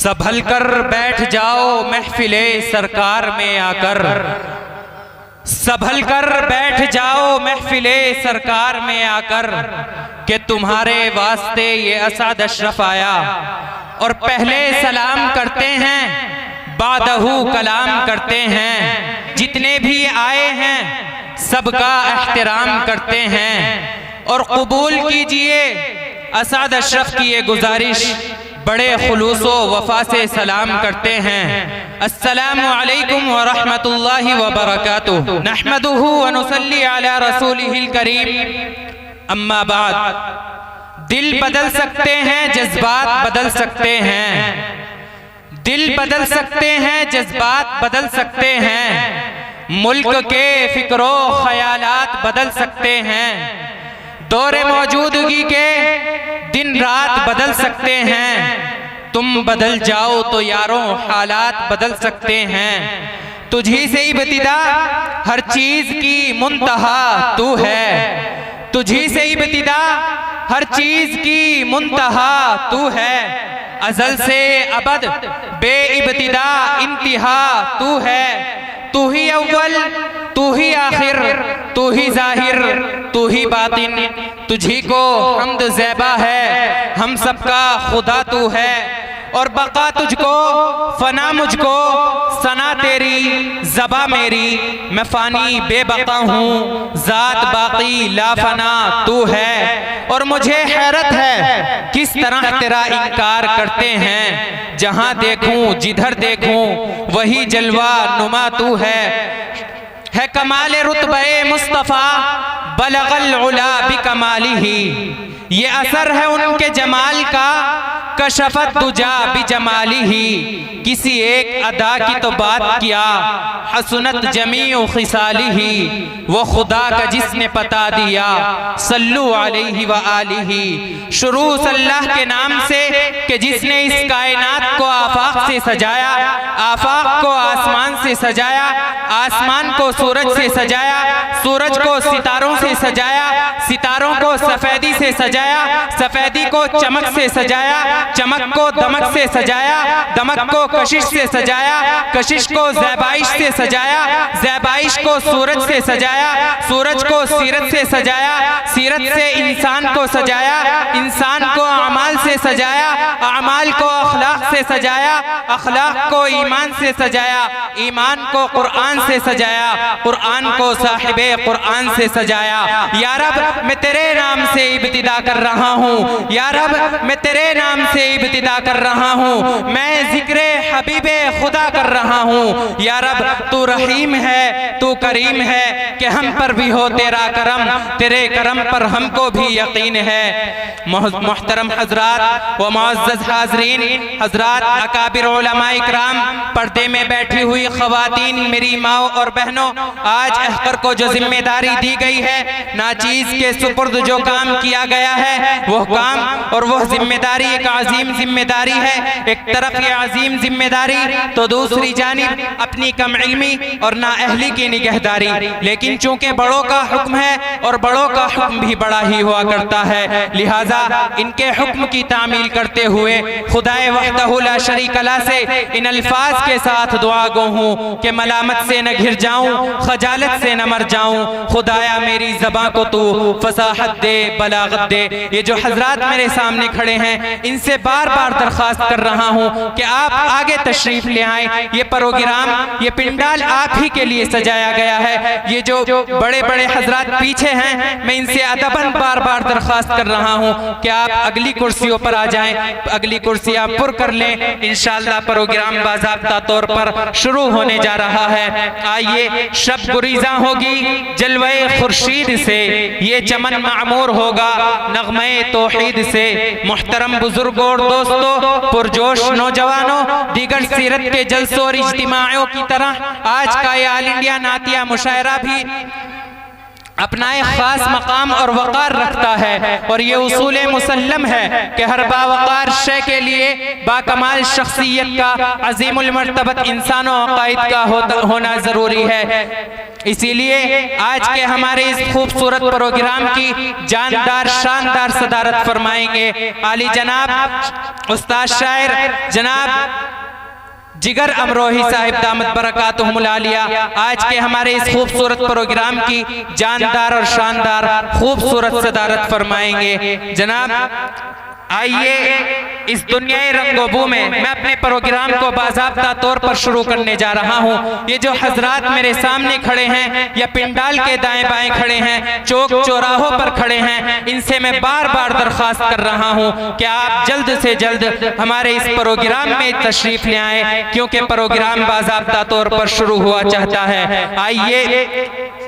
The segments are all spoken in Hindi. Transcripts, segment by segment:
संभल कर बैठ जाओ महफिले सरकार में आकर, संभल कर बैठ जाओ महफिले सरकार में आकर, कि तुम्हारे वास्ते ये असद अशरफ आया और पहले सलाम करते हैं बादहू कलाम करते हैं। जितने भी आए हैं सबका एहतराम करते हैं और कबूल कीजिए असद अशरफ की ये गुजारिश, बड़े खुलूसो वफा से सलाम करते हैं। अस्सलामु अलैकुम व रहमतुल्लाहि व बरकातुहू। नहमदुहू व नुसल्ली अला रसूलिहिल करीम। अम्मा बाद, दिल बदल सकते हैं, जज्बात बदल सकते हैं, दिल बदल सकते हैं, जज्बात बदल सकते हैं, मुल्क के फिक्रो ख्यालात बदल सकते हैं, दौरे मौजूदगी के दिन रात बदल सकते हैं। तुम बदल जाओ तो यारों हालात बदल सकते हैं। तुझी से इब्तिदा हर चीज की मुंतहा तू है, तुझी से इब्तिदा हर चीज की मुंतहा तू है, अज़ल से अबद बेइब्तिदा इंतहा तू है। तू ही अव्वल, तू ही आखिर, तू ही जाहिर, तू ही बातिन, तुझी को हम्द ज़ैबा है, हम सबका खुदा तू है। और बका तुझको, फना मुझको, सना तेरी, जबा मेरी, मैं फानी बेबका हूँ, जात बाकी ला फना तू है। और मुझे हैरत है किस तरह तेरा इनकार करते हैं, जहाँ देखूं जिधर देखूं वही जलवा नुमा तू है कमाल रुतबे मुस्तफ़ा बलगल उला बिकमालिही। ये असर है उनके जमाल का, कशफत तुजा बिजमालिही। किसी एक अदा की तो बात किया, हसनत जमीउ खिसालिही, वो खुदा का जिसने पता दिया, सल्लु अलैहि व आलिही। शुरू सल्लाह के नाम से कि जिसने इस कायनात को आफाक से सजाया, आफाक को आसमान से सजाया, आसमान को सूरज से सजाया, सूरज को सितारों से सजाया, सितारों को सफेदी से सजाया, सफेदी को चमक से सजाया, चमक को दमक से सजाया, दमक को कशिश से सजाया, कशिश को ज़ैबाइश से सजाया, ज़ैबाइश को सूरज से सजाया, सूरज को सीरत से सजाया, सीरत से इंसान को सजाया, इंसान को अमाल से सजाया, अमाल को अखलाक से सजाया, अखलाक को ईमान से सजाया, ईमान को कुरान से सजाया, कुरान को साहिबे कुरान से सजाया। या रब मैं तेरे नाम से इब्तिदा कर रहा हूँ, या रब मैं तेरे नाम से इब्तिदा कर रहा हूँ, मैं जिक्रे हबीबे खुदा कर रहा हूँ। या रब तू रहीम है, तू करीम है, कि हम पर भी हो तेरा करम, तेरे करम पर हमको भी यकीन है। मोहतरम हजरात व मुअज़्ज़ज़ हाज़रीन, हजरात अकाबिर उलमा इकराम, पर्दे में बैठी हुई ख़वातीन, मेरी माओ और बहनों, आज अहकर को जो जिम्मेदारी दी गई है, नाचीज़ के सुपुर्द जो काम किया गया है, वह काम और वह जिम्मेदारी एक अजीम जिम्मेदारी है। एक तरफ ये अजीम जिम्मेदारी तो दूसरी जानिब अपनी कम इल्मी और नाअहली की निगहदारी। लेकिन चूंकि बड़ों का हुक्म है और बड़ों का हुक्म भी बड़ा ही हुआ करता है, लिहाजा इनके हुक्म की तामील करते हुए खुदाए वहदहू ला शरीक ला से इन अल्फाज के साथ दुआ गो हूँ कि मलामत से न घिर जाऊँ, खजालत से न मर जाऊँ। खुदाया मेरी ज़बां को तू फसाहत दे, बलागत दे। ये जो हजरात मेरे सामने खड़े हैं, इनसे बार बार दरख्वास्त कर रहा हूँ कि आप आगे तशरीफ ले आएं। ये प्रोग्राम, ये पिंडाल आप ही के लिए सजाया गया है। ये जो बड़े बड़े हजरात पीछे हैं, मैं इनसे अदबन बार बार दरख्वास्त कर रहा हूँ कि आप अगली कुर्सियों पर आ जाएं, अगली कुर्सी आप पुर कर लें। इंशाअल्लाह प्रोग्राम बाज़ाब्ता तौर पर शुरू होने जा रहा है। आइए, शब गुरीज़ा होगी जलवे खुर्शीद से, ये चमन मामूर होगा नग़मे तौहीद से। मुहतरम बुजुर्गों और दोस्तों, पुरजोश नौजवानों, दीगर सीरत के जलसों और इज्तिमाओं की तरह आज का ये ऑल इंडिया नातिया मुशायरा भी अपना एक खास मकाम और वक़ार रखता है। और ये उसूल मुसल्लम है कि हर बावक़ार शय के लिए बाकमाल शख्सियत का, अज़ीमुल मर्तबत इंसान और अक़ाइद का होना ज़रूरी है। इसीलिए आज के हमारे इस खूबसूरत प्रोग्राम की जानदार शानदार सदारत फरमाएंगे आली जनाब उस्ताद शायर जनाब जिगर अमरोही साहिब दामत बरकातुहुमुल आलिया आज के हमारे इस खूबसूरत प्रोग्राम की जानदार और शानदार खूबसूरत सदारत फरमाएंगे। जनाब आइए इस दुनियाई रंगोबू में मैं अपने प्रोग्राम को बाज़ाब्ता तौर पर शुरू करने जा रहा हूँ। ये जो हजरात मेरे सामने खड़े हैं या पिंडाल के दाएं बाएं खड़े हैं, चौक चौराहों पर खड़े हैं, इनसे मैं बार बार दरख्वास्त कर रहा हूँ कि आप जल्द से जल्द हमारे इस प्रोग्राम में तशरीफ ले आए, क्योंकि प्रोग्राम बाज़ाब्ता तौर पर शुरू हुआ चाहता है। आइए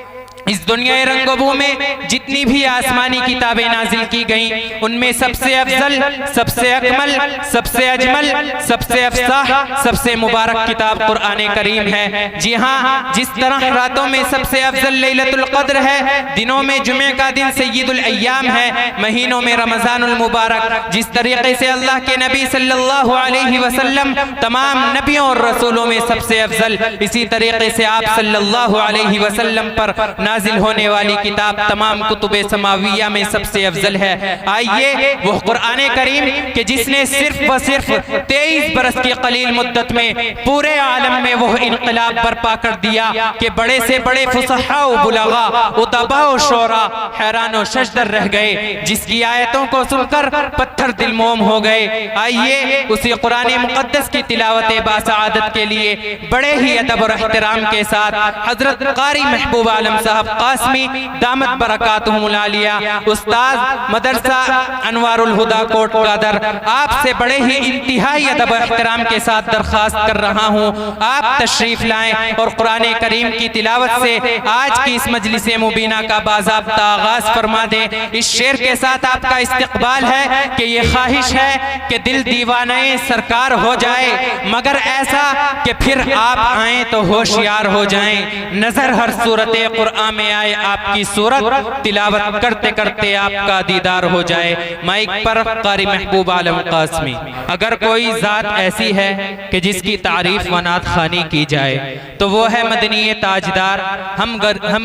इस दुनिया रंगोबू में जितनी भी आसमानी किताबें नाजिल की गईं, उनमें सबसे अफजल, सबसे अकमल, सबसे अजमल, सबसे अफसाह, सबसे मुबारक किताब कुरान करीम है। जी हाँ, जिस तरह रातों में सबसे अफजल लैलतुल क़द्र है, दिनों में जुमे का दिन सय्यिदुल अय्याम है, महीनों में रमज़ानुल मुबारक, जिस तरीके से अल्लाह के नबी सल्लल्लाहु अलैहि वसल्लम तमाम नबियों और रसूलों में सबसे अफजल, इसी तरीके से आप सल्लल्लाहु अलैहि वसल्लम पर नाजिल होने वाली किताब तमाम कुतुबे समाविया में सबसे अफजल है। आइए वो कुरान करीम के जिसने सिर्फ व सिर्फ 23 बरस की कलील मुद्दत में पूरे आलम में वो इनकलाब बर्पा कर दिया कि बड़े से बड़े फुसहा बुलगा उदबा शोरा हैरान व शजदर रह गए, जिसकी आयतों को सुनकर पत्थर दिलमोम हो गए। आइए उसी कुरान मुक़द्दस की तिलावत बासआदत के लिए बड़े ही अदब और एहतराम के साथ हजरत कारी महबूब आलम साहब कासमी दामत बरकातुहुमुल आलिया उस्ताद मदरसा अनवारुल हुदा कोट कादर आपसे बड़े ही इंतहाई अदब एहतराम के साथ दरखास्त कर रहा हूँ, आप तशरीफ लाएं और कुरान करीम की तिलावत से आज की इस मजलिस मुबीना का बाज़ाब्ता आगाज फरमा दें। इस शेर के साथ आपका इस्तकबाल है कि ये ख्वाहिश है कि दिल दीवाने सरकार हो जाए, मगर ऐसा कि फिर आप आए तो होशियार हो जाएं, नजर हर सूरत कुरान में आए आपकी सूरत, तिलावत करते करते आपका दीदार हो जाए। माइक पर कारी महबूब आलम कासमी। अगर कोई जात ऐसी है कि जिसकी तारीफ व नात खानी की जाए तो वो है मदनी ताजदार, हम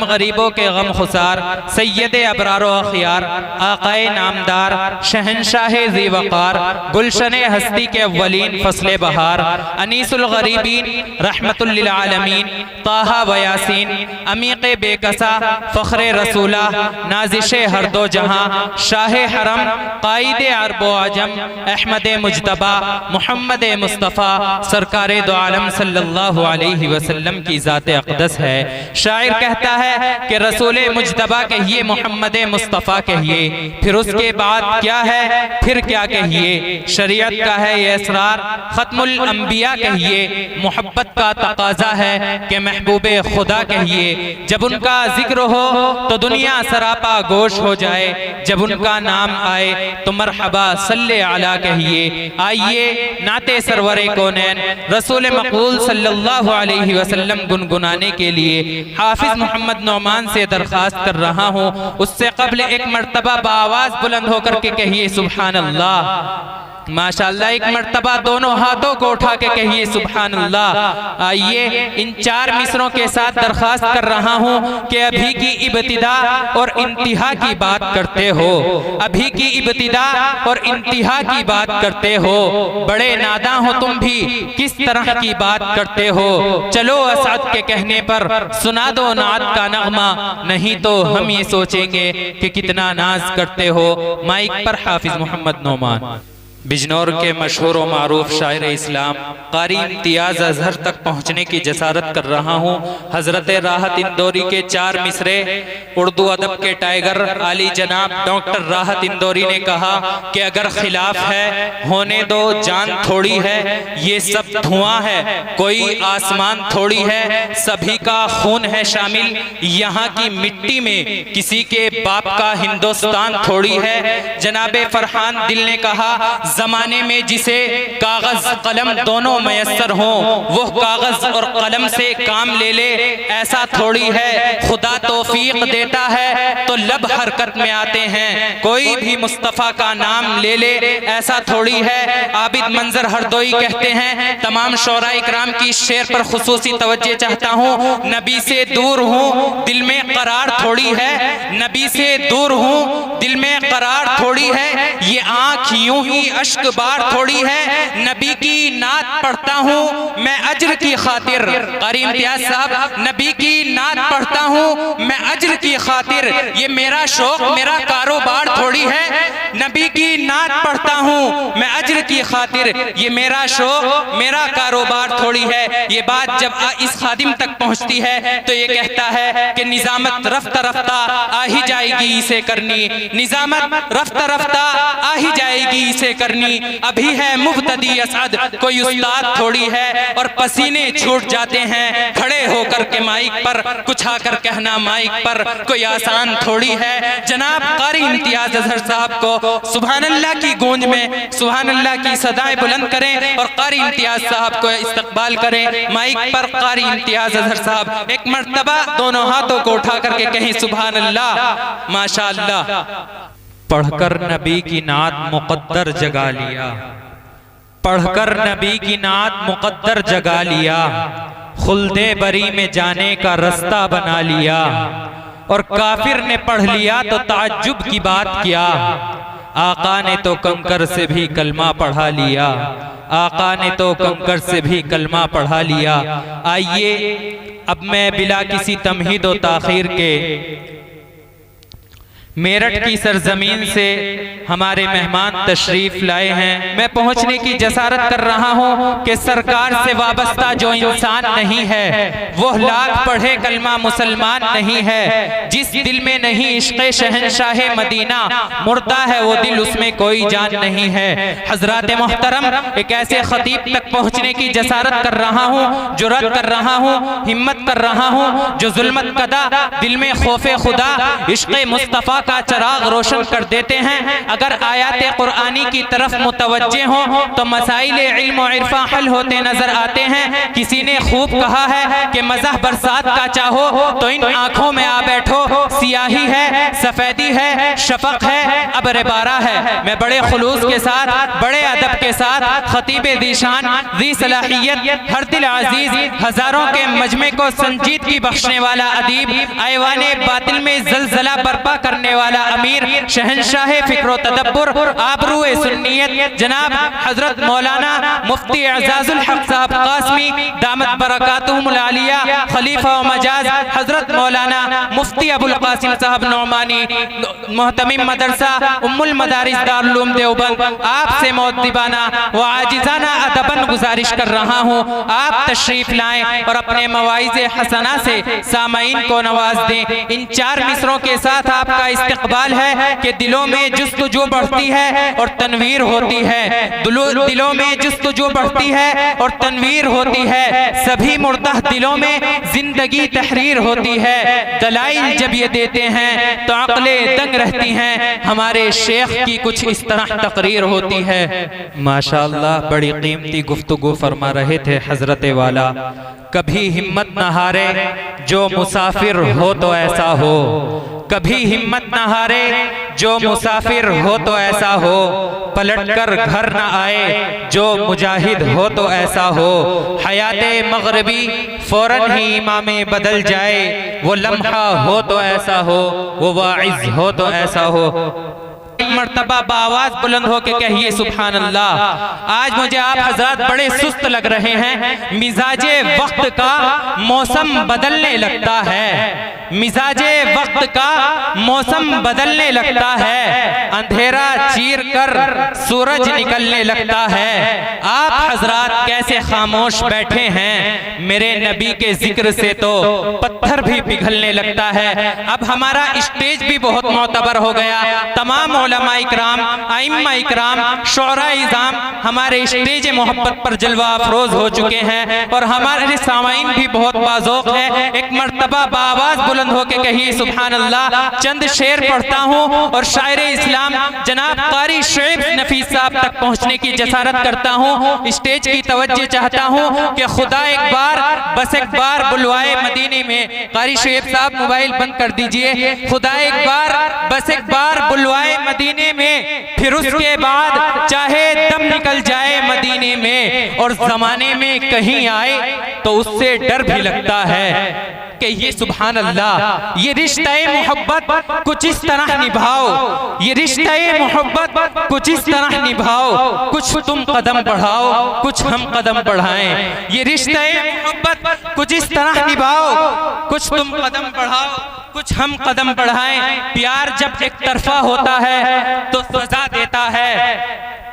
गरीबों के गम खुसार, सैयद अबरार व अखियार, आकाए नामदार, शहनशाह ज़ी वक़ार, गुलशन हस्ती के अव्वलीन फसले बहार, अनीसुल गरीबीन रहमतुल लिल आलमीन, ताहा व यासीन, अमीक़ बेकसा, फ़ख्रे रसूला, नाज़िशे हर दो जहां, शाह हरम, कायदे अरबो आजम, अहमद मुज्तबा, मोहम्मद मुस्तफ़ा, सरकारे दो आलम सल्लल्लाहु अलैहि वसल्लम की ज़ात अक़दस है। शायर कहता है कि रसूल मुज्तबा कहिए, मोहम्मद मुस्तफ़ा कहिए, फिर उसके बाद क्या है, फिर क्या कहिए, शरीयत का है ये असरार, ख़त्मुल अंबिया कहिए, मोहब्बत का तकाज़ा है कि महबूबे खुदा कहिए। जब उनका जिक्र हो तो दुनिया सरापा गोश हो जाए, जब उनका नाम आए तो मरहबा सल्ले अला कहिए। आइए नाते सरवरे कौनैन रसूल मक़बूल सल्लल्लाहु अलैहि वसल्लम गुनगुनाने के लिए हाफिज मोहम्मद नौमान से दरखास्त कर रहा हूँ, उससे कबल एक मर्तबा बाआवाज़ बुलंद होकर के कहिए सुब्हान अल्लाह। माशाअल्लाह, एक मर्तबा दोनों हाथों को उठा के कहिए सुब्हान अल्लाह। आइए इन 4 मिसरों के साथ दरखास्त कर रहा हूँ कि अभी की इब्तिदा और इंतहा की बात करते हो, अभी की इब्तिदा और इंतहा की बात करते हो, बड़े नादा हो तुम भी किस तरह की बात करते हो, चलो असद के कहने पर सुना दो नात का नगमा, नहीं तो हम ये सोचेंगे कि कितना नाज करते हो। माइक पर हाफिज मोहम्मद नौमान। बिजनौर के मशहूर व मारूफ शायर इस्लाम कारी इम्तियाज अजहर तक पहुँचने की जसारत कर रहा हूँ। हजरत राहत इंदौरी के 4 मिसरे उर्दू अदब के टाइगर आली जनाब डॉक्टर राहत इंदौरी ने कहा कि अगर खिलाफ है होने दो, जान थोड़ी है, ये सब धुआं है, कोई आसमान थोड़ी है, सभी का खून है शामिल, यहाँ की मिट्टी में किसी के बाप का हिंदुस्तान थोड़ी है। जनाबे फरहान दिल ने कहा जमाने में जिसे कागज कलम दोनों मयस्सर हों वो कागज और कलम से काम ले ले, ऐसा थोड़ी है। खुदा तौफीक देता है तो लब हरकत में आते हैं, कोई भी मुस्तफ़ा का नाम ले ले, ऐसा थोड़ी है। आबिद मंजर हरदोई कहते हैं, तमाम शोरा इकराम की इस शेर पर खुसूसी तवज्जो चाहता हूँ। नबी से दूर हूँ दिल में करार थोड़ी है, नबी से दूर हूँ दिल में करार थोड़ी है। ये आँख यूं ही अश्क बार थोड़ी है, नबी की नात पढ़ता हूँ मैं अज्र की खातिर। कारी इम्तियाज साहब, नबी की नात पढ़ता हूँ मैं अज्र की खातिर, ये मेरा शौक मेरा कारोबार थोड़ी है। नबी की नात पढ़ता हूँ मैं अज्र की खातिर, ये मेरा शौक मेरा कारोबार थोड़ी है। ये बात जब इस खादिम तक पहुँचती है तो ये कहता है कि निजामत रफ्ता रफ्ता आ ही जाएगी इसे करनी, निजामत रफ्ता रफ्ता आ ही जाएगी इसे करनी। अभी है मुब्तदी असद कोई उस्ताद थोड़ी है, और पसीने छूट जाते हैं खड़े होकर के माइक पर, कुछ आकर कहना माइक पर कोई आसान थोड़ी है। जनाब कारी इम्तियाज अजहर साहब को सुभान अल्लाह की गूंज में सुभान अल्लाह की सदाएं बुलंद करें और कारी इम्तियाज साहब को इस्तकबाल करें। माइक पर कारी इम्तियाज अजहर साहब एक मर्तबा दोनों हाथों को उठा करके कहें सुभान अल्लाह माशा अल्लाह। पढ़कर नबी की नात मुकद्दर जगा लिया, पढ़कर नबी की नात मुकद्दर जगा लिया, खुल्दे बरी में जाने का रास्ता बना लिया। और काफिर ने पढ़ लिया तो ताज्जुब की बात किया, आका ने तो कंकर से भी कलमा पढ़ा लिया, आका ने तो कंकर से भी कलमा पढ़ा लिया। आइए अब मैं बिला किसी तमहीद व ताखीर के मेरठ की सरजमीन से हमारे मेहमान तशरीफ लाए हैं, मैं पहुंचने की जसारत कर रहा हूं कि सरकार से वाबस्ता जो इंसान नहीं है वो लाख पढ़े कलमा मुसलमान नहीं है। जिस दिल में नहीं इश्क़े शहंशाहे मदीना मुर्दा है वो दिल उसमें कोई जान नहीं है। हजरात मोहतरम, एक ऐसे खतीब तक पहुंचने की जसारत कर रहा हूं, जुर्रत कर रहा हूं, हिम्मत कर रहा हूं, जो जुल्मत कदा दिल में खौफे खुदा इश्क़े मुस्तफ़ा का चराग रोशन कर देते हैं। अगर आयात कुरानी की तरफ मुतवज्जे हो तो मसाइल इल्म और इरफा हल होते नजर आते हैं। किसी ने खूब कहा है कि मज़ह बरसात का चाहो तो इन आंखों में आ बैठो, सियाही है, सफेदी है, शफक है, अब रेबारा है। मैं बड़े खुलूस के साथ, बड़े अदब के साथ खतीब दीशान दी सलाहियत हर दिल अजीज, हजारों के मजमे को संजीदगी बख्शने वाला अदीब, ऐवाने बातिल में जलजला बर्पा करने वाला अमीर, शहंशाह फिक्र तदब्बुर, आबरूए सुन्नियत, जनाब हजरत मौलाना मुफ्ती एजाजुल हक साहब कासमी दामत बरकातुहुमुल आलिया, खलीफा व मजाज हजरत मौलाना मुफ्ती अबुल कासिम साहब नौमानी, मोहतमिम मदरसा उम्मुल मदारिस दारुल उलूम देवबंद, आपसे मौदीबाना व आजिजाना अदबन गुजारिश कर रहा हूँ, आप तशरीफ लाएं और अपने मवाइज़े हसना से सामाईन को नवाज दें। इन चार मिसरों के साथ आपका इस्तकबाल है कि दिलों में जुस्तजू बढ़ती है और तनवीर होती है, दिलों में जुस्तजू बढ़ती है और तनवीर होती है, सभी मुर्दा दिलों में जिंदगी तहरीर होती है। दलाइल जब ये देते हैं तो अक्लें दंग रहती हैं, हमारे शेख की कुछ इस तरह तकरीर होती है। माशाअल्लाह, बड़ी कीमती गुफ्तगू फरमा रहे थे हजरत वाला। कभी हिम्मत न हारे जो मुसाफिर हो तो ऐसा हो, कभी हिम्मत न हारे जो मुसाफिर हो तो ऐसा हो, पलटकर घर न आए जो मुजाहिद हो तो ऐसा हो। हयाते मगरबी फौरन ही इमामे बदल जाए, वो लम्हा हो तो ऐसा हो, वो वाइज हो तो ऐसा हो। मर्तबा बावाज बुलंद होके कहिए सुभान अल्लाह। आज मुझे आप हजरात बड़े सुस्त लग रहे हैं, मिजाजे वक्त का मौसम बदलने लगता है, मिजाजे वक्त का मौसम बदलने लगता है, अंधेरा चीर कर सूरज निकलने लगता है। आप हजरात कैसे खामोश बैठे हैं, मेरे नबी के जिक्र से तो पत्थर भी पिघलने लगता है। अब हमारा स्टेज भी बहुत मोतबर हो गया, तमाम उलमा इकराम, आइम्मा इकराम, शुअरा इज़ाम हमारे स्टेज मोहब्बत पर जलवा अफरोज हो चुके हैं और हमारे सामाइन भी बहुत बाज़ौक़ है। एक मर्तबा बाआवाज़ बुलंद होकर कहिए सुभान अल्लाह। चंद शेर पढ़ता हूँ और शायर इस्लाम जनाब कारी शुएब नफीस साहब तक पहुँचने की जसारत करता हूँ। स्टेज की तवज्जो चाहता हूँ कि खुदा एक बार बस एक बार बुलवाए मदीने में। कारी शुएब साहब मोबाइल बंद कर दीजिए। खुदा एक बार बस एक बार बुलवाए मदीने में, फिर उसके बाद चाहे दम निकल जाए मदीने में, और जमाने में कहीं आए तो उससे डर भी लगता है कि ये सुभान अल्लाह, ये रिश्ते मोहब्बत कुछ इस तरह निभाओ, ये रिश्ते मोहब्बत कुछ इस तरह निभाओ, कुछ तुम कदम बढ़ाओ कुछ हम कदम बढ़ाएं। ये रिश्ते मोहब्बत कुछ इस तरह निभाओ, कुछ तुम कदम बढ़ाओ कुछ हम कदम बढ़ाएं। प्यार जब एक तरफा होता है तो सजा देता है,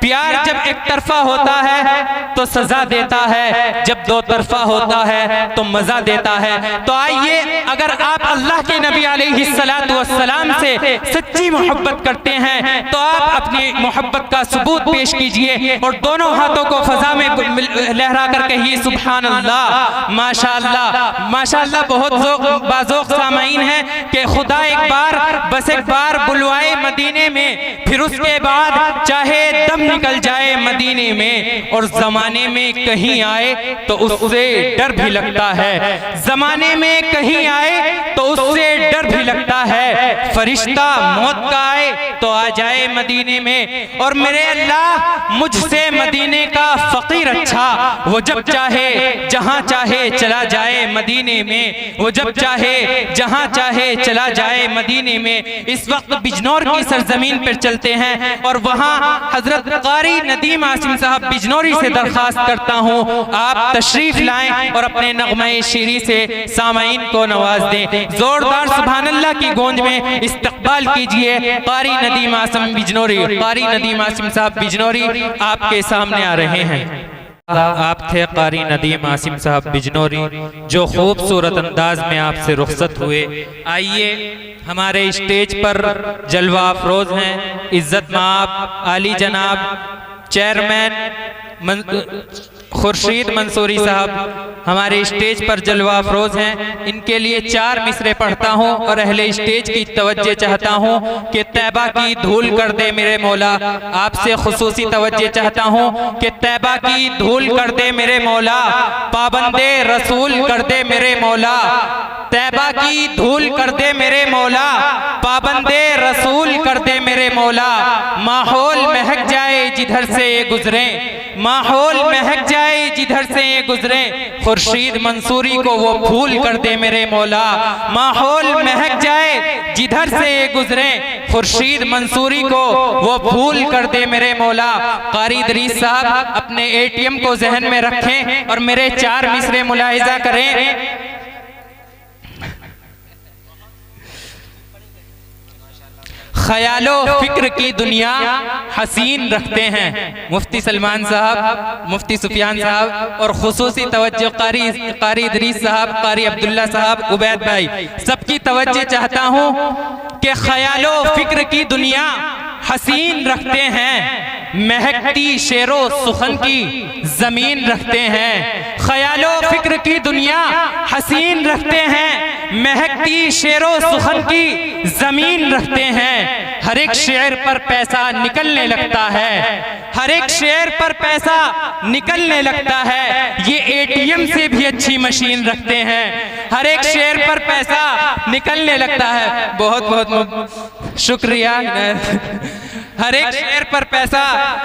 प्यार जब एक तरफा होता है तो सजा देता है, जब दो तरफा होता है तो मजा देता है। तो आइए, अगर आप अल्लाह के नबी अलैहिस्सलातु वस्सलाम से सच्ची मोहब्बत करते हैं तो आप अपनी मोहब्बत का सबूत पेश कीजिए और दोनों हाथों को फजा में लहरा कर कहिए सुभान अल्लाह, माशाअल्लाह, माशाअल्लाह। बहुत बाज़ौक़ सामाईन है कि खुदा एक बार बस एक बार बुलवाए मदीने में, फिर उसके बाद चाहे दम निकल जाए मदीने में, और जमाने में कहीं आए तो उससे डर भी लगता है, जमाने में कहीं आए तो उससे डर भी लगता है। फरिश्ता मौत का आए तो आ जाए मदीने में, और मेरे अल्लाह मुझसे मदीने का फकीर अच्छा, वो जब चाहे जहां चाहे चला जाए मदीने में, वो जब चाहे जहां चाहे चला जाए मदीने में। इस वक्त बिजनौर की सरजमीन पर चलते हैं और वहां हजरत कारी नदीम आसिम साहब बिजनौरी से दरखास्त करता हूं आप तशरीफ लाएं और अपने नगमे शीरी से सामाईन को नवाज दें। जोरदार सुभान अल्लाह की गूंज में इस्तकबाल कीजिए कारी नदीम आसिम बिजनौरी। कारी नदीम आसिम साहब बिजनौरी आपके सामने आ रहे हैं। आप थे कारी नदीम आसिम साहब बिजनौरी जो खूबसूरत अंदाज में आपसे रुखसत हुए। आइए, हमारे स्टेज पर जलवा अफरोज हैं इज्जत माब आली जनाब चेयरमैन खुर्शीद मंसूरी साहब हमारे स्टेज पर जलवा अफरोज हैं। इनके लिए 4 मिसरे पढ़ता हूँ और अहले स्टेज की तवज्जो चाहता हूँ कि तैबा की धूल कर दे मेरे मौला। आपसे खुसूसी तवज्जो चाहता हूँ कि तैबा की धूल कर दे मेरे मौला, पाबंदे रसूल कर दे मेरे मौला, तैबा की धूल कर दे मेरे मौला, पाबंदे रसूल कर दे मेरे मौला। माहौल महक जाए जिधर से ये गुजरे, माहौल महक जाए जिधर से ये गुजरे, खुर्शीद मंसूरी को वो फूल कर दे मेरे मौला। माहौल महक जाए जिधर से ये गुजरे, खुर्शीद मंसूरी को वो फूल कर दे मेरे मौला। कारी इदरीस साहब अपने ATM को जहन में रखें और मेरे 4 मिसरे मुलाहिजा करें। ख्यालो फिक्र की दुनिया हसीन रखते हैं मुफ्ती सलमान साहब, मुफ्ती सुफियान साहब और खुसूसी तवज्जो कारी इदरीस साहब, कारी अब्दुल्ला साहब, उबैद भाई, सबकी तवज्जो चाहता हूँ कि ख्यालो फिक्र की दुनिया हसीन रखते हैं, महकती शेरो सुखन की जमीन रखते हैं। ख्यालो फिक्र की दुनिया हसीन रखते हैं, महकती शेरो सुखन की जमीन रखते हैं। हर एक शेर पर पैसा निकलने लगता है, हर एक शेर पर पैसा निकलने लगता है। ये ATM से भी अच्छी मशीन रखते हैं, हर एक शेर पर पैसा निकलने लगता है। बहुत बहुत शुक्रिया। हर एक शेर पर पैसा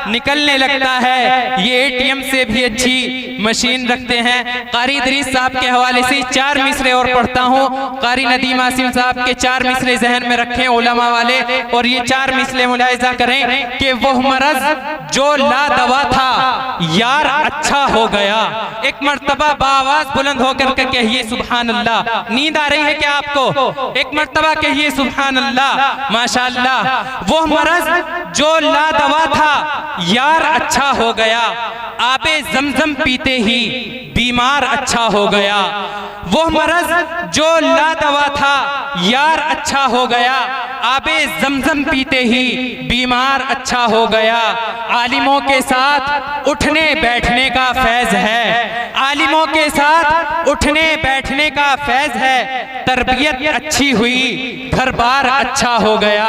निकलने लगता है, ये ATM से भी अच्छी मशीन रखते हैं। कारी इदरीस साहब के हवाले से 4 मिसरे और पढ़ता हूँ। कारी नदीम आसिम साहब के 4 मिसरे जहन में रखें उलमा वाले, और ये 4 मिसरे मुलाहिजा करें कि वो मरज जो ला दवा था यार अच्छा हो गया। एक मर्तबा बाआवाज बुलंद होकर के कहिए सुभान अल्लाह। नींद आ रही है क्या आपको? एक मर्तबा कहिए सुभान अल्लाह, माशाअल्लाह। वो मरज जो ला दवा था यार अच्छा हो गया, आबे जमजम पीते ही बीमार अच्छा हो गया। वो मरज जो ला दवा था यार अच्छा हो गया, आबे जमजम पीते ही बीमार अच्छा हो गया। आलिमों के साथ उठने बैठने का फैज है, आलिमों के साथ उठने बैठने का फैज है। तरबियत अच्छी हुई घर बार अच्छा हो गया।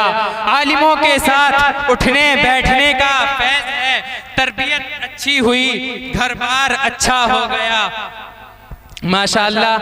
आलिमों के साथ उठने बैठने का फैज है, तरबियत अच्छी हुई घर बार अच्छा हो गया। माशाअल्लाह,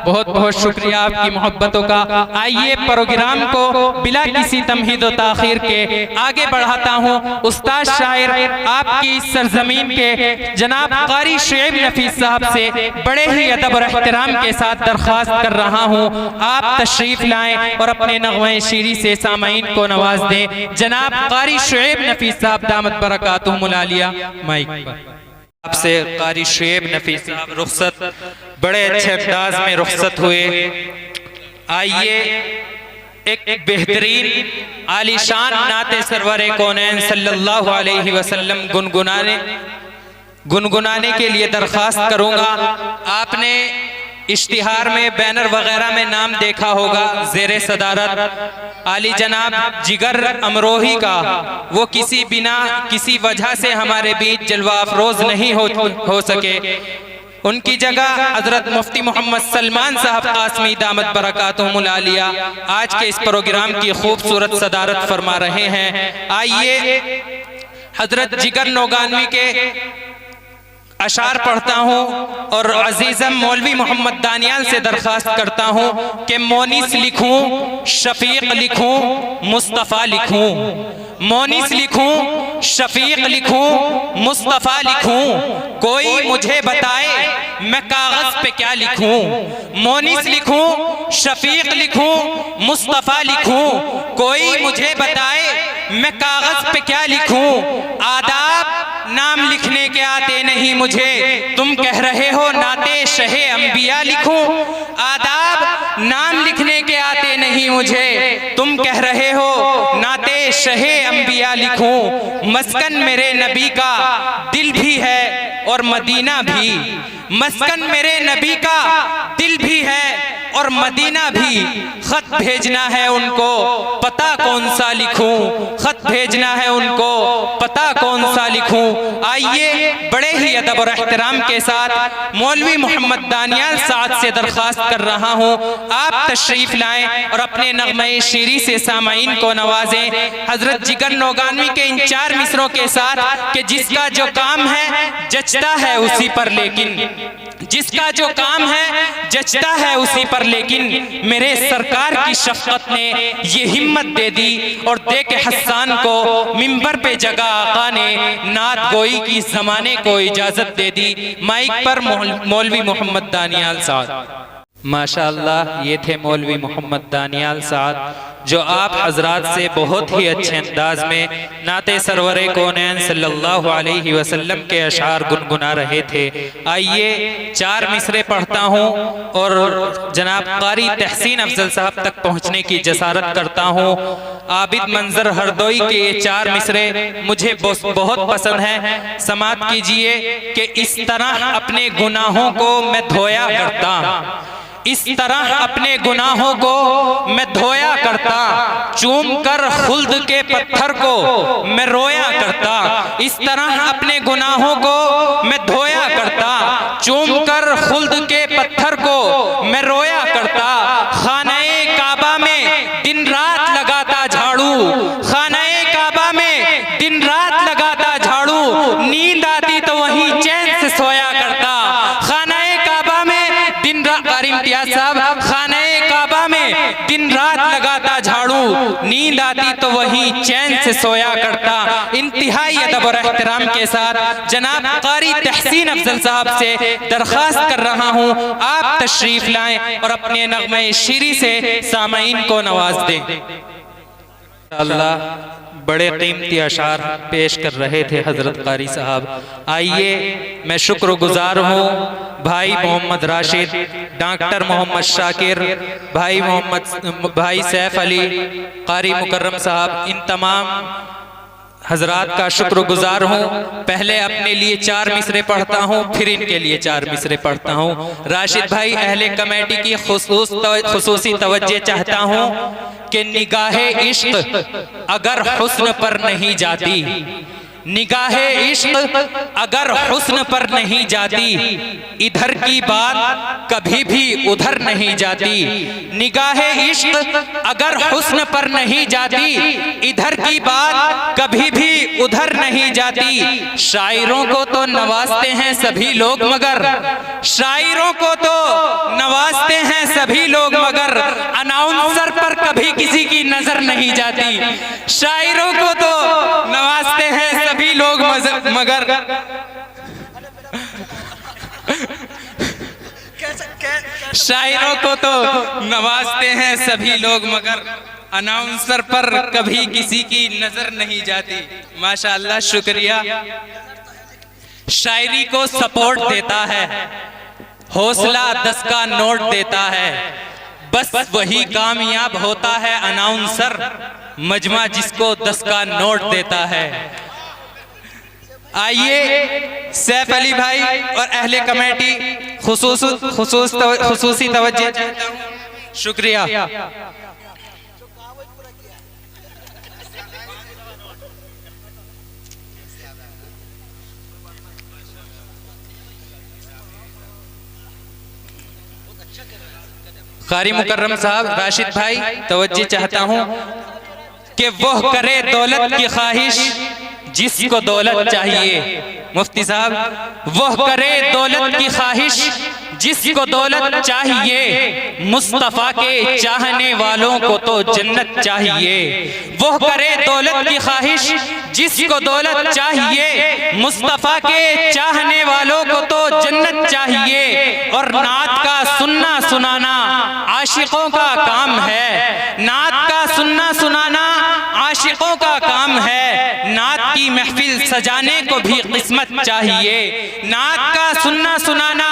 बहुत बहुत शुक्रिया आपकी मोहब्बतों का। आइए प्रोग्राम को बिला किसी तमहीद व ताखीर के आगे बढ़ाता हूँ। उस्ताद शायर आपकी सरजमीन के जनाब कारी शुएब नफीस साहब से बड़े ही अदब और एहतराम के साथ दरख्वास्त कर रहा हूँ, आप तशरीफ लाएं और अपने नग़्मे शीरी से सामईन को नवाज दें। जनाब कारी शुएब नफीस साहब दामत बरकातुहुमुल आलिया माइक पर। आपसे कारी शुएब नफीस साहब रुखसत, बड़े अच्छे अंदाज में रुखसत हुए। आइए एक बेहतरीन आलीशान नाते सरवरे कौनैन सल्लल्लाहु अलैहि वसल्लम गुनगुनाने के लिए दरख्वास्त करूंगा। आपने इश्तिहार में बैनर वगैरह में नाम देखा होगा, ज़ेरे सदारत आली जनाब जिगर अमरोही का। वो किसी वजह से हमारे बीच जलवा अफरोज नहीं हो सके। उनकी जगह हजरत मुफ्ती मोहम्मद सलमान साहब कासमी दामत बरकातुहुमुल आलिया आज के इस प्रोग्राम की खूबसूरत सदारत फरमा रहे हैं। आइए हजरत जिगर नौगानवी के अशार पढ़ता हूँ और अजीज़म मौलवी मोहम्मद दानियाल से दरख्वास्त करता हूँ कि मोनिस लिखूं, शफीक लिखूं, मुस्तफ़ा लिखूं। मोनिस लिखूं, शफीक लिखूं, मुस्तफ़ा लिखूं, कोई मुझे बताए मैं कागज पे क्या लिखूं। मोनिस लिखूं, शफीक लिखूं, मुस्तफ़ा लिखूं, कोई मुझे बताए मैं कागज पे क्या लिखूं। आदाब नाम लिखने के आते नहीं मुझे, तुम कह रहे हो नाते शहे अंबिया लिखूं। आदाब नाम लिखने के आते नहीं मुझे, तुम कह रहे हो नाते शहे अंबिया लिखूं। मस्कन मेरे नबी का दिल भी है और मदीना भी, मस्कन मेरे नबी का दिल भी है और मदीना भी। खत भेजना है उनको पता कौन सा लिखूं, खत भेजना है उनको पता कौन सा लिखूं। आइए बड़े ही अदब और एहतराम के साथ मौलवी मोहम्मद दानियाल साहब से दरख्वास्त कर रहा हूं, आप तशरीफ लाएं और अपने नग़्मे शीरी से सामईन को नवाजें। हजरत जिगर नौगानवी के इन 4 मिसरों के साथ कि जिसका जो काम है जचता है उसी पर, लेकिन जिसका जो काम है जचता है उसी पर, लेकिन मेरे सरकार की शफ़क़त ने ये हिम्मत दे दी और दे के हस्सान को मिंबर पे जगह आका ने नात गोई की ज़माने को इजाज़त दे दी। माइक पर मौलवी मोहम्मद दानियाल साहब। माशाअल्लाह, ये थे मौलवी मोहम्मद दानियाल साहब जो आप हजरात से बहुत ही अच्छे अंदाज में नाते सरवरे कौनैन सल्लल्लाहु अलैहि वसल्लम के अशार गुनगुना रहे थे। आइए 4 मिसरे पढ़ता हूँ और जनाब कारी तहसीन अफजल साहब तक पहुँचने की जसारत करता हूँ। आबिद मंजर हरदोई के ये 4 मिसरे मुझे बहुत पसंद हैं। समात कीजिए कि इस तरह अपने गुनाहों को मैं धोया करता, इस तरह अपने गुनाहों को मैं धोया करता, चूम कर खुल्द के पत्थर को मैं रोया करता। इस तरह अपने गुनाहों को मैं धोया करता, चूम कर खुल्द के पत्थर को मैं रोया करता। खाने काबा में दिन रात लगाता झाड़ू, खाने काबा में दिन रात लगाता झाड़ू, नींद आती तो वहीं चैन से सोया करता। खाने काबा में दिन रात साहब, खाने काबा में दिन रात लगाता झाड़ू, नींद आती तो वहीं चैन से सोया करता। इंतहाई अदब और एहतराम के साथ जनाब कारी तहसीन अफजल साहब से दरख्वास्त कर रहा हूँ, आप तशरीफ लाएं और अपने नग़्मे शीरी से सामईन को नवाज दें। अल्लाह बड़े कीमती अशार पेश कर रहे थे हजरत कारी साहब। आइए मैं शुक्रगुजार हूँ भाई मोहम्मद राशिद, डॉक्टर मोहम्मद शाकिर, भाई सैफ अली कारी मुकर्रम साहब, इन तमाम हजरात का शुक्रगुजार हूँ। पहले अपने लिए 4 मिसरे पढ़ता हूँ, फिर इनके लिए 4 मिसरे पढ़ता हूँ। राशिद भाई अहले कमेटी की खुसूसी तवज्जो चाहता हूँ कि निगाहे इश्क अगर हुस्न पर नहीं जाती, निगाहे इश्क अगर हुस्न पर नहीं जाती, इधर की बात कभी भी उधर नहीं जाती। निगाहे इश्क अगर हुस्न पर नहीं जाती, इधर की बात कभी भी उधर नहीं जाती। शायरों को तो नवाजते हैं सभी लोग मगर, शायरों को तो नवाजते हैं सभी लोग मगर, अनाउंसर पर कभी किसी की नजर नहीं जाती। शायरों को तो नवाजते हैं सभी लोग मगर शायरों को तो नवाजते हैं सभी लोग मगर, अनाउंसर पर कभी किसी की नजर नहीं जाती। माशाअल्लाह, शुक्रिया। शायरी को सपोर्ट देता है, हौसला 10 का नोट देता है, बस वही कामयाब होता है अनाउंसर, मजमा जिसको 10 का नोट देता है। आइए सैफ अली भाई और अहले कमेटी खुसूसी तवज्जो चाहता हूं। शुक्रिया। कारी मुकर्रम साहब, राशिद भाई तवज्जो चाहता हूं कि वह करे दौलत की ख्वाहिश जिसको दौलत चाहिए। मुफ्ती साहब, वह करे दौलत की ख्वाहिश जिसको दौलत चाहिए, मुस्तफा के चाहने वालों को तो जन्नत चाहिए। वह करे दौलत की ख्वाहिश जिसको दौलत चाहिए, मुस्तफा के चाहने वालों को तो जन्नत चाहिए। और नात का सुनना सुनाना आशिकों का काम है, नात का सुनना सुनाना आशिकों का काम है। नात की महफिल सजाने को भी किस्मत चाहिए, नात का सुनना सुनाना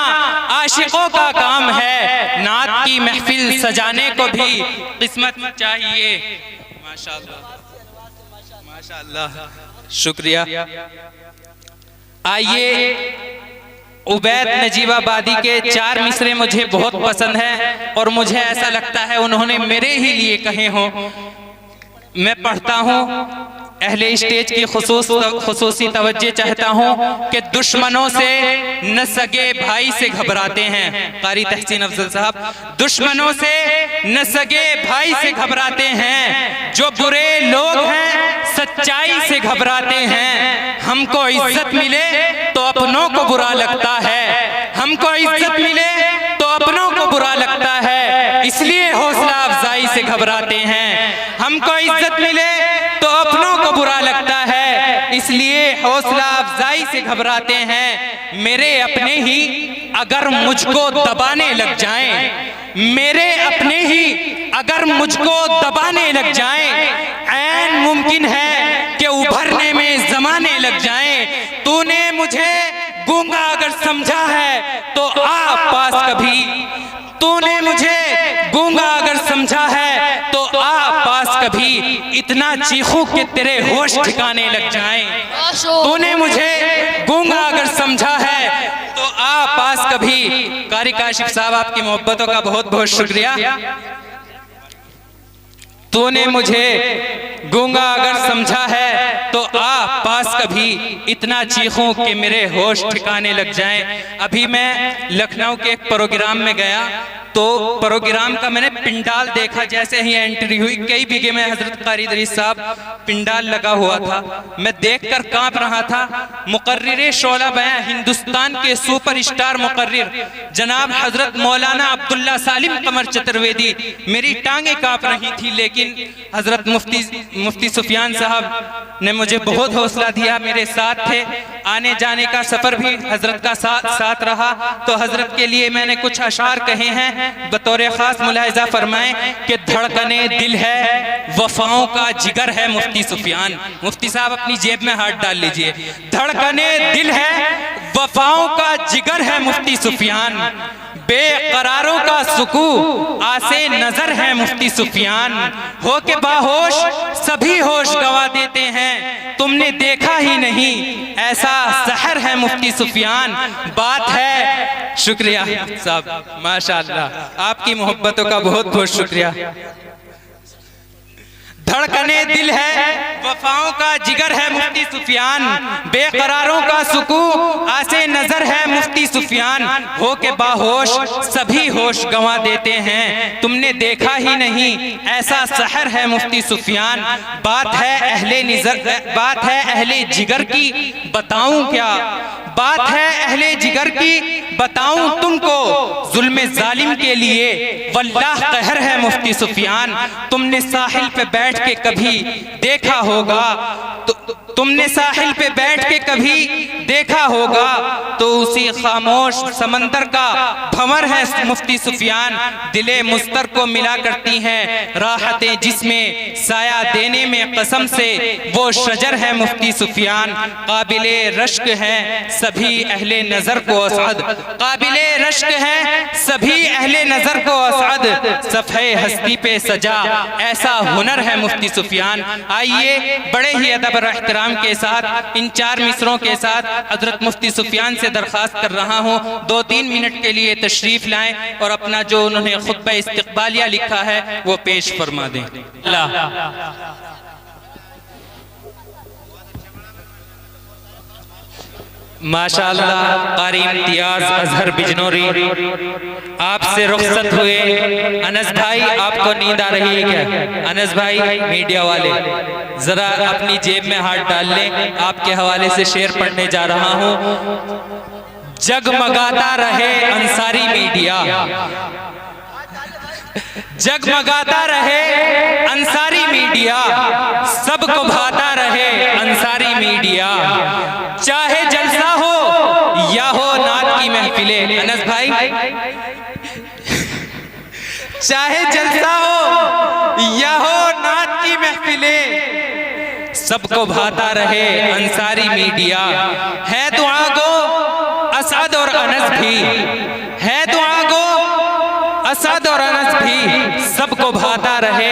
आशिकों का काम है, नात की महफिल सजाने को भी किस्मत चाहिए। माशाअल्लाह, माशाअल्लाह, शुक्रिया। आइए, उबैद नजीबाबादी के 4 मिसरे मुझे बहुत पसंद हैं और मुझे ऐसा लगता है उन्होंने मेरे ही लिए कहे हों। मैं पढ़ता हूँ, अहले स्टेज की खुसूसी तवज्जो चाहता हूँ कि दुश्मनों से न सगे भाई से घबराते हैं। कारी तहसीन अफजल साहब, दुश्मनों से न सगे भाई से घबराते हैं, जो बुरे लोग हैं सच्चाई से घबराते हैं। हमको इज्जत मिले तो अपनों को बुरा लगता है, हमको इज्जत मिले तो अपनों को बुरा लगता है, इसलिए हौसला अफजाई से घबराते हैं। हमको इज्जत मिले तो अपनों को बुरा लगता है, इसलिए हौसला अफजाई से घबराते हैं। मेरे अपने ही अगर मुझको दबाने लग जाएं, मेरे अपने ही अगर मुझको दबाने लग जाएं, ऐन मुमकिन है कि उभरने में जमाने लग जाएं। तूने मुझे गूंगा अगर समझा है तो आ पास कभी, तूने मुझे गूंगा अगर समझा है तो आ पास कभी, इतना चीखूं कि तेरे होश ठिकाने लग जाएं। तूने मुझे गूंगा अगर समझा है तो आ पास कभी। कारी काशिफ साहब, आपकी मोहब्बतों का बहुत बहुत शुक्रिया। तूने मुझे गूंगा अगर समझा है तो आ पास कभी, इतना चीखूं कि मेरे होश ठिकाने लग जाएं। अभी मैं लखनऊ के एक प्रोग्राम में गया तो प्रोग्राम का मैंने पिंडाल देखा। जैसे ही एंट्री हुई, कई बीघे में हजरत कारी इदरीस साहब पिंडाल लगा हुआ था। मैं देखकर कांप रहा था। मुकर्रिर शोला बयां, हिंदुस्तान के सुपरस्टार मुकर्रिर जनाब हजरत मौलाना अब्दुल्ला सालिम कमर चतुर्वेदी, मेरी टांगे कांप रही थी, लेकिन हजरत मुफ्ती सुफियान साहब ने मुझे बहुत हौसला दिया, मेरे साथ थे। आने जाने का सफर भी हजरत का साथ रहा। तो हजरत के लिए मैंने कुछ अशार कहे हैं, बतौर खास मुलाहिजा फरमाएं कि धड़कने दिल है वफाओं का जिगर है मुफ्ती सुफियान। मुफ्ती साहब अपनी जेब में हाथ डाल लीजिए। धड़कने दिल है वफाओं का जिगर है मुफ्ती सुफियान, बेकरारों का सुकून आसे नजर है मुफ्ती सुफियान, हो के बाहोश सभी होश गवा देते हैं, तुमने देखा ही नहीं ऐसा सहर है मुफ्ती सुफियान। बात है, शुक्रिया साहब, माशाअल्लाह, आपकी मोहब्बतों का बहुत बहुत शुक्रिया। धड़कने दिल है, वफाओं का जिगर है मुफ्ती सुफियान, बेकरारों का सुकून आसे नजर है मुफ्ती सुफियान, हो के बाहोश सभी होश गंवा देते हैं, तुमने देखा ही नहीं ऐसा सहर है मुफ्ती सुफियान। बात है अहले जिगर की बताऊं क्या, बात है अहले जिगर की बताऊं तुमको, जुल्मे जालिम के लिए वल्लाह कहर है मुफ्ती सुफियान। तुमने साहिल पे बैठ के कभी देखा होगा, तुमने साहिल पे बैठ के कभी देखा होगा, तो उसी खामोश समंदर का भंवर है मुफ्ती सुफियान। दिले मुस्तर को मिला करती हैं राहतें जिसमें साया देने में कसम से वो शजर है मुफ्ती सुफियान। काबिले रश्क हैं सभी अहले नजर को असद, काबिले रश्क हैं सभी अहले नजर को असद, सफ़े हस्ती पे सजा ऐसा हुनर है मुफ्ती सुफियान। आइए बड़े ही अदब और एहतराम के साथ इन 4 मिसरों के साथ हजरत मुफ्ती सुफियान से दरख्वास्त कर रहा हूँ 2-3 मिनट के लिए तशरीफ लाएं और अपना जो उन्होंने खुतबा इस्तिक़बालिया लिखा है वो पेश फरमा दें। माशाअल्लाह, कारी इम्तियाज अजहर बिजनौरी आपसे रुखसत हुए। अनस भाई, आपको नींद आ रही है क्या? अनस भाई, मीडिया वाले जरा अपनी जेब में हाथ डाल लें, आपके हवाले से शेर पढ़ने जा रहा हूं। जगमगाता रहे अंसारी मीडिया, जगमगाता रहे अंसारी मीडिया, सबको भाता रहे अंसारी मीडिया, चाहे जलसा हो या हो नात की महफिलें। अनस भाई, चाहे जलसा हो या हो नात की महफिलें, सबको भाता रहे अंसारी मीडिया। है दुआ गो असद और अनस भी, है दुआ गो असद और अनस भी, सबको भाता रहे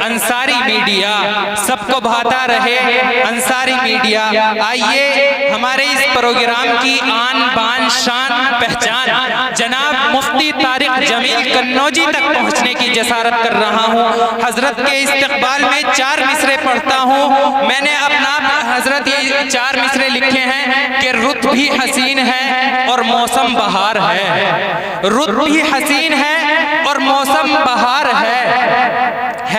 अंसारी मीडिया, सबको भाता रहे अंसारी मीडिया। आइए हमारे इस प्रोग्राम की आन बान शान पहचान जनाब मुफ्ती तारिक जमील कन्नौजी तक पहुंचने की जसारत कर रहा हूं। हजरत के इस्तकबाल में 4 मिसरे पढ़ता हूं। मैंने अपना हजरत ये 4 मिसरे लिखे हैं कि रुत भी हसीन है और मौसम बहार है, रुत भी हसीन है और मौसम बहार है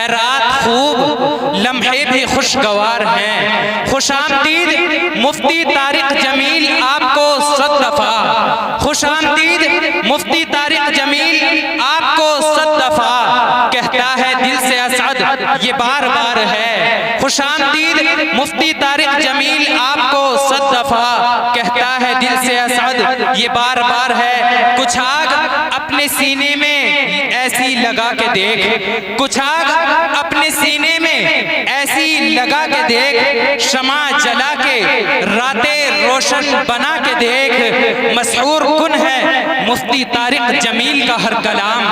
रात खूब लम्हे भी खुशगवार हैं। खुशामदीद मुफ्ती तारिक जमील आपको 100 दफा, खुशामदीद मुफ्ती तारिक जमील आपको 100 दफा, कहता है दिल से असद ये बार बार है। खुशामदीद मुफ्ती तारिक जमील आपको 100 दफा, कहता है दिल से असद ये बार बार है। कुछ आग अपने सीने में ऐसी लगा के देख, कुछ आग अपने सीने में ऐसी लगा के देख, शमा जला के रातें रोशन बना के देख। मशहूर कुन है मुफ्ती तारिक जमील का हर कलाम,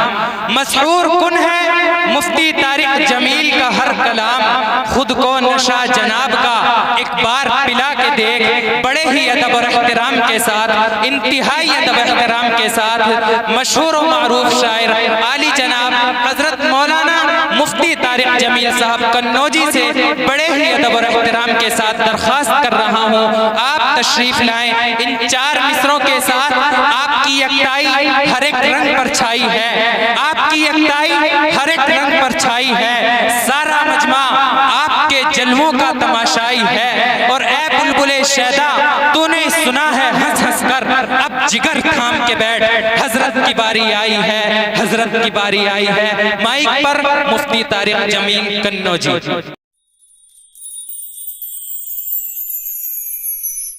मशहूर कुन है मुफ्ती तारिक जमील का हर कलाम। खुद को नशा जनाब का एक बार पिला के देख। बड़े ही अदब और एहतराम के साथ, इंतहाई अदब एहतराम के साथ मशहूर और मारूफ शायर आली जनाब हजरत मौलाना मुफ्ती तारिक जमील साहब कन्नौजी से बड़े ही अदब और एहतराम के साथ दरख्वास्त कर रहा हूँ आप तशरीफ लाएं। इन 4 मिसरों के साथ आपकी यकताई हर एक रंग पर छाई है, आपकी यकताई हर एक रंग पर छाई है। सारा मजमा आपके जलवों का तमाशाई है। और ए बुलबुले शैदा तूने सुना है हंस हंस कर, अब जिगर थाम के बैठ, हजरत की बारी आई है, हजरत की बारी आई है। माइक पर मुफ्ती तारिक जमील कन्नौजी।